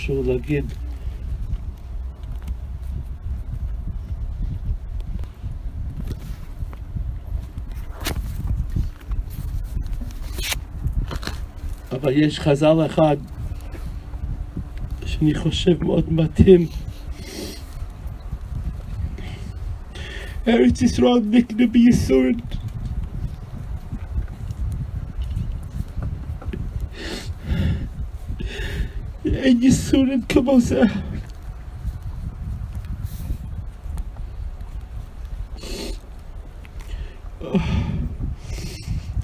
משהו להגיד. אבל יש חז"ל אחד שאני חושב מאוד מתאים. ארץ ישראל נקנה בייסורים. אין ייסורים כמו זה.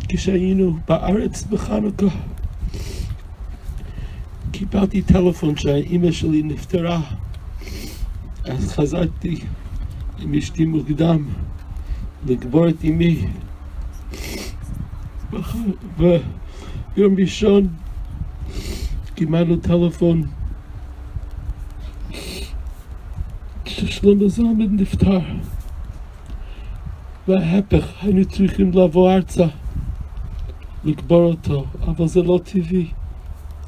כשהיינו בארץ בחנוכה, קיבלתי טלפון שהאמא שלי נפטרה. אז חזרתי עם אשתי מוקדם לקבור את אמי. ביום ראשון קיבלנו טלפון ששלמה זלמן נפטר. וההפך, היינו צריכים לבוא ארצה לקבור אותו, אבל זה לא טבעי.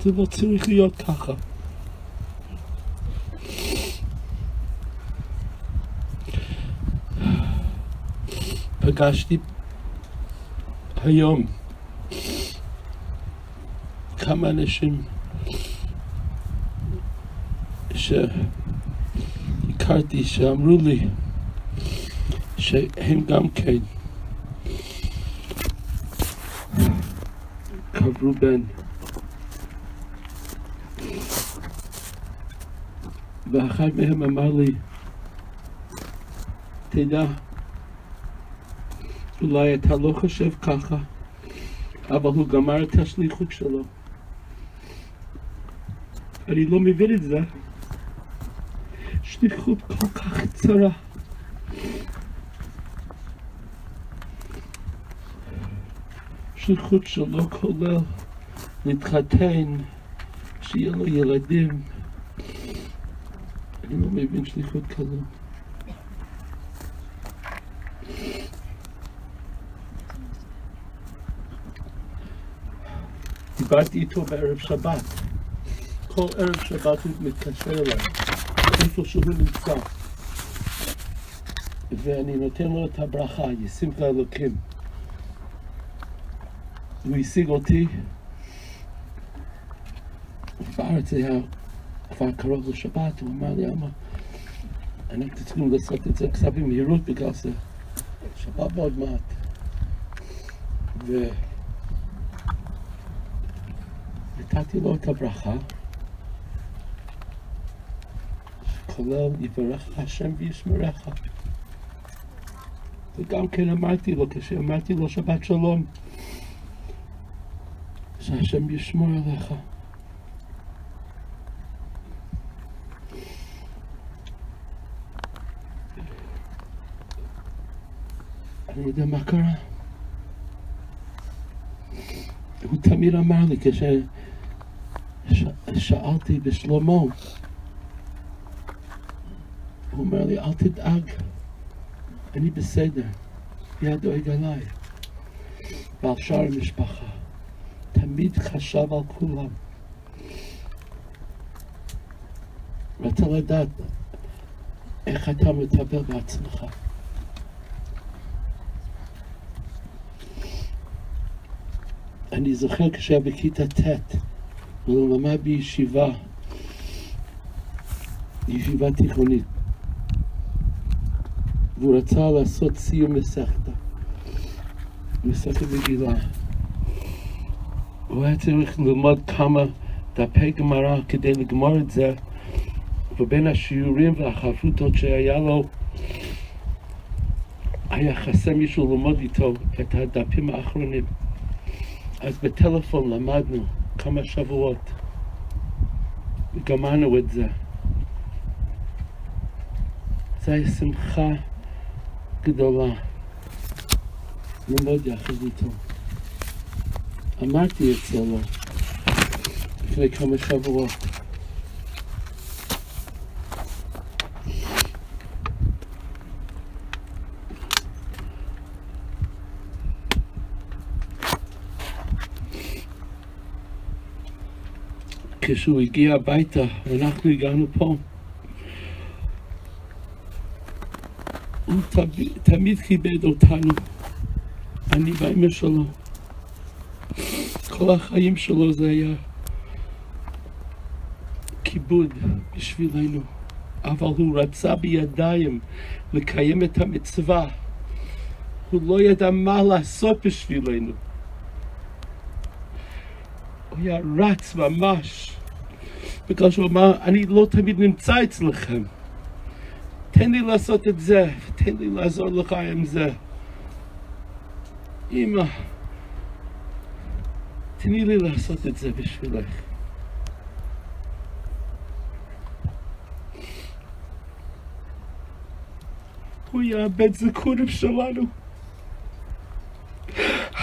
זה לא צריך להיות ככה. פגשתי היום כמה אנשים שהכרתי שאמרו לי שהם גם כן קברו בן. ואחד מהם אמר לי, תדע, אולי אתה לא חושב ככה, אבל הוא גמר את השליחות שלו. אני לא מבין את זה. שליחות כל כך קצרה. שליחות שלא כולל להתחתן, שיהיה לו ילדים. אני לא מבין שליחות כזו. דיברתי איתו בערב שבת. כל ערב שבת הוא מתקשר אליי, איפה שהוא נמצא. ואני נותן לו את הברכה, ישים לאלוקים. הוא השיג אותי. בארץ היה כבר קרוב לשבת, הוא אמר לי, אנחנו צריכים לעשות את זה קצת במהירות בגלל זה. שבת מאוד מעט. ונתתי לו את הברכה, כולל יברך השם וישמרך. וגם כן אמרתי לו, כשאמרתי לו שבת שלום, שהשם ישמור עליך. אני יודע מה קרה. הוא תמיד אמר לי, כששאלתי בשלמה, הוא אומר לי, אל תדאג, אני בסדר, יהיה דואג עליי. ועל שאר המשפחה, תמיד חשב על כולם. רצה לדעת איך אתה מטפל בעצמך. אני זוכר כשהיה בכיתה ט' הוא למד בישיבה תיכונית, והוא רצה לעשות סיום מסכת מגילה. הוא היה צריך ללמוד כמה דפי גמרא כדי לגמור את זה, ובין השיעורים והחפותות שהיה לו היה חסר מישהו ללמוד איתו את הדפים האחרונים. אז בטלפון למדנו כמה שבועות וגמרנו את זה. זו הייתה שמחה גדולה ללמוד יחד איתו. אמרתי את זה לו לפני כמה שבועות. כשהוא הגיע הביתה, אנחנו הגענו פה, הוא תמיד כיבד אותנו, אני ואמא שלו. כל החיים שלו זה היה כיבוד בשבילנו, אבל הוא רצה בידיים לקיים את המצווה. הוא לא ידע מה לעשות בשבילנו. הוא היה רץ ממש, בגלל שהוא אמר, אני לא תמיד נמצא אצלכם. תן לי לעשות את זה, תן לי לעזור לך עם זה. אמא, תני לי לעשות את זה בשבילך. הוא היה בן זכונים שלנו,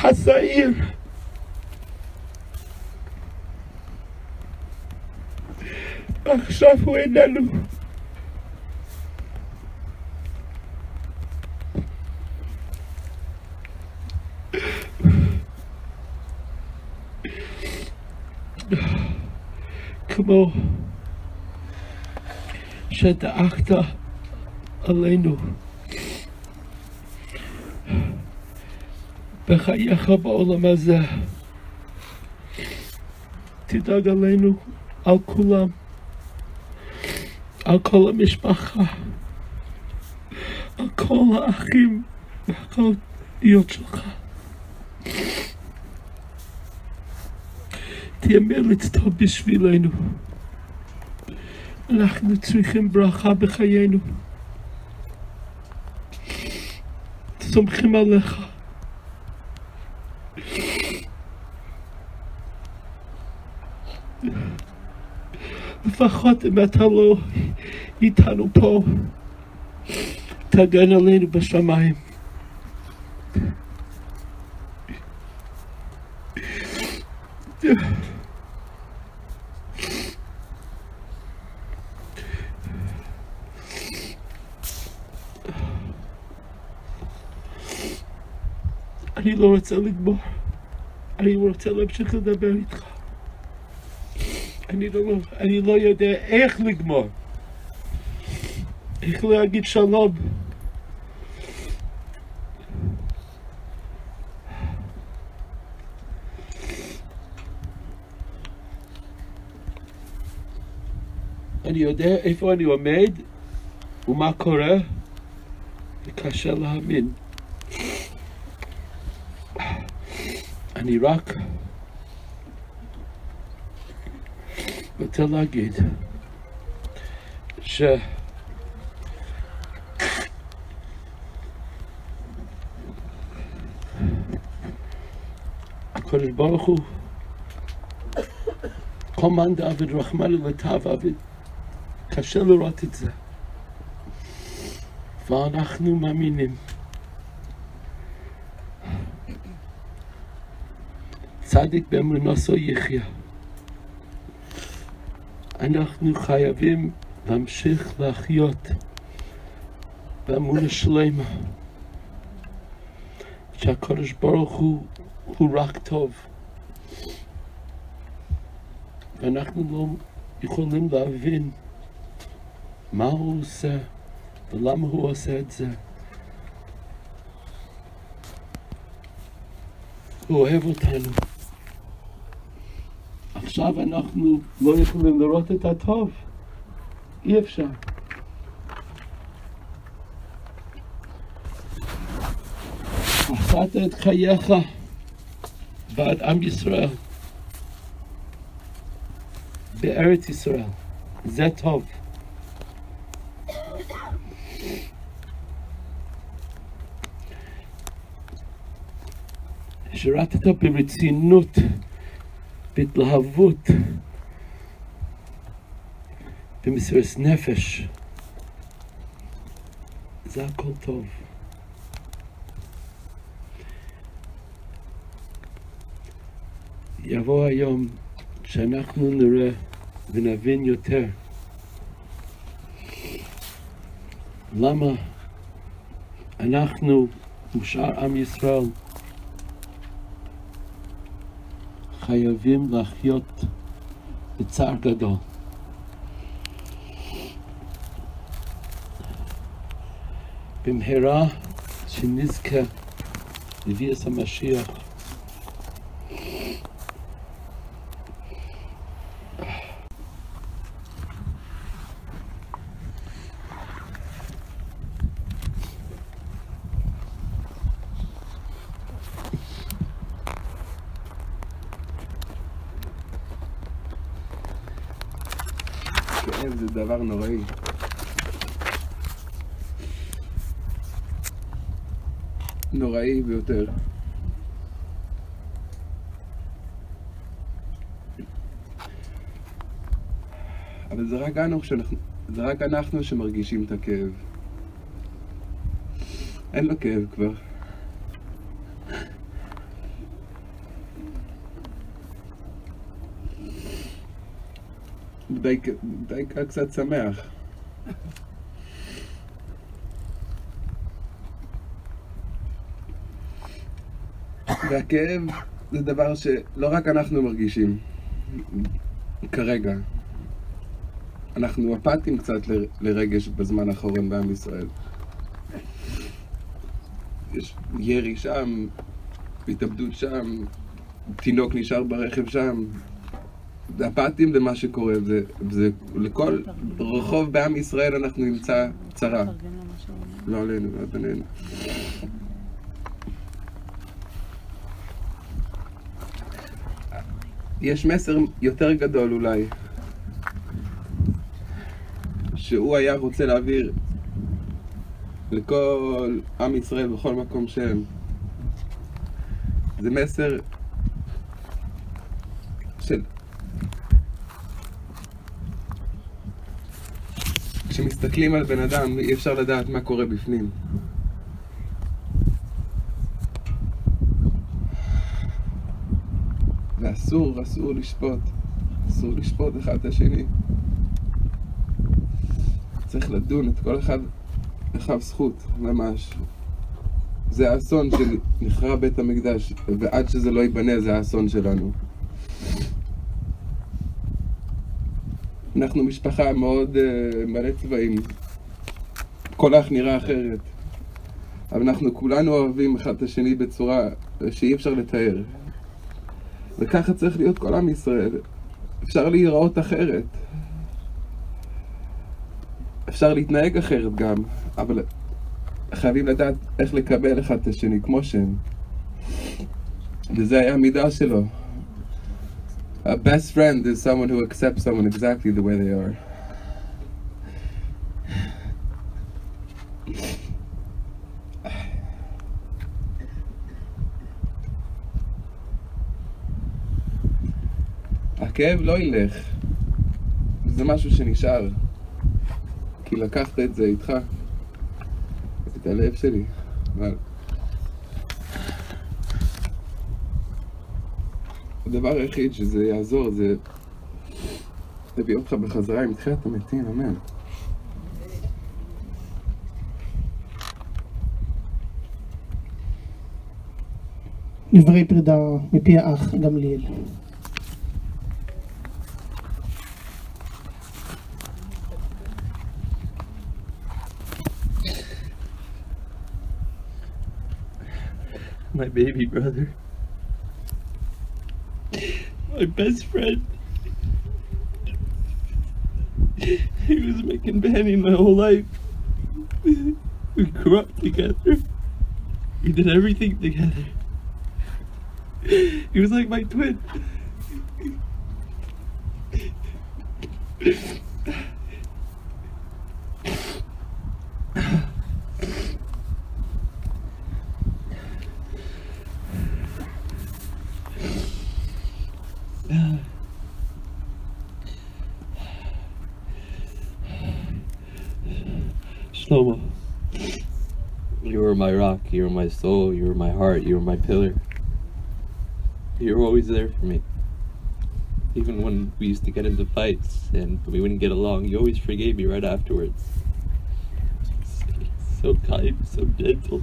הזעיר. עכשיו הוא איננו. כמו שדאגת עלינו בחייך בעולם הזה, תדאג עלינו, על כולם, על כל המשפחה, על כל האחים והאחיות שלך. תהיה מלץ טוב בשבילנו. אנחנו צריכים ברכה בחיינו. סומכים עליך. לפחות אם אתה לא איתנו פה, תגן עלינו בשמיים. אני לא רוצה לגמור, אני רוצה להמשיך לדבר איתך. אני לא יודע איך לגמור, איך להגיד שלום. אני יודע איפה אני עומד ומה קורה, וקשה להאמין. אני רק רוצה להגיד הקדוש ברוך הוא, כל מאן דעבד רחמנא לטב עבד, קשה לראות את זה, ואנחנו מאמינים. צדיק באמונתו יחיה. אנחנו חייבים להמשיך לחיות באמונה שלמה, שהקדוש ברוך הוא רק טוב, ואנחנו לא יכולים להבין מה הוא עושה ולמה הוא עושה את זה. הוא אוהב אותנו. עכשיו אנחנו לא יכולים לראות את הטוב, אי אפשר. עשת את חייך בעד עם ישראל בארץ ישראל, זה טוב. שירתת ברצינות, בהתלהבות, במסירות נפש, זה הכל טוב. יבוא היום שאנחנו נראה ונבין יותר למה אנחנו ושאר עם ישראל חייבים לחיות בצער גדול. במהרה שנזכה לביאת המשיח. כאב זה דבר נוראי. נוראי ביותר. אבל זה רק אנחנו שמרגישים את הכאב. אין לו כאב כבר. די קצת שמח. והכאב זה דבר שלא רק אנחנו מרגישים כרגע. אנחנו אפתיים קצת לרגש בזמן האחרון בעם ישראל. יש ירי שם, התאבדות שם, תינוק נשאר ברכב שם. אפתיים למה שקורה, זה לכל רחוב בעם ישראל אנחנו נמצא צרה. לא עלינו, לא בינינו. יש מסר יותר גדול אולי, שהוא היה רוצה להעביר לכל עם ישראל בכל מקום שהם. זה מסר של כשמסתכלים על בן אדם אי אפשר לדעת מה קורה בפנים. ואסור לשפוט. אסור לשפוט אחד את השני. צריך לדון את כל אחד לכף זכות, ממש. זה האסון שנחרב בית המקדש, ועד שזה לא ייבנה זה האסון שלנו. אנחנו משפחה מאוד מלא צבעים. כל אח נראה אחרת. אבל אנחנו כולנו אוהבים אחד את השני בצורה שאי אפשר לתאר. וככה צריך להיות כל עם ישראל. אפשר להיראות אחרת. אפשר להתנהג אחרת גם, אבל חייבים לדעת איך לקבל אחד את השני כמו שהם. וזה היה המידה שלו. A best friend is someone who accepts someone exactly the way they are. הכאב לא ילך. זה משהו שנשאר. כי לקחת את זה איתך. את הלב שלי. אבל הדבר היחיד שזה יעזור זה להביא אותך בחזרה עם תחיית המתים, אמן. דברי פרידה מפי האח גמליאל. My baby brother, my best friend. He was my companion my whole life. We grew up together. We did everything together. He was like my twin. Shlomo, you were my rock, you were my soul, you were my heart, you were my pillar. You were always there for me. Even when we used to get into fights and we wouldn't get along, you always forgave me right afterwards. So kind, so gentle.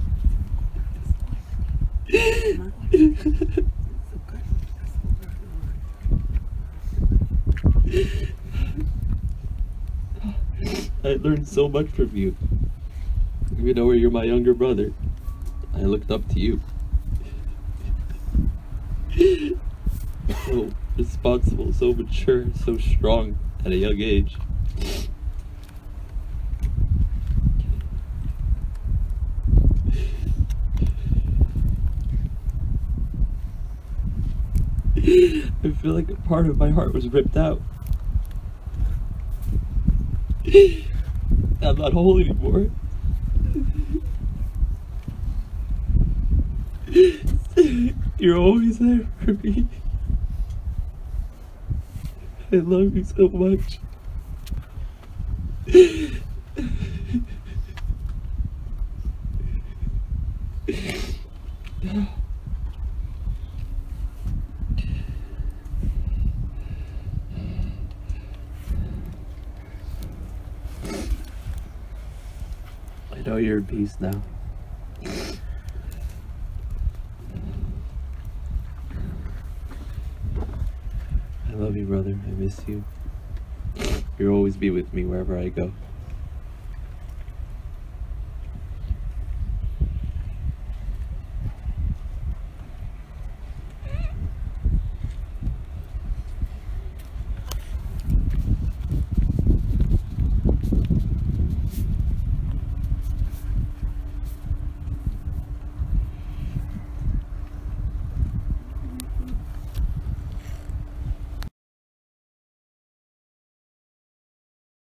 I learned so much from you. Even though you're my younger brother, I looked up to you. So responsible, so mature, so strong at a young age. I feel like a part of my heart was ripped out. I'm not whole anymore. You're always there for me. I love you so much. I know you're in peace now. I love you, brother. I miss you. You'll always be with me wherever I go.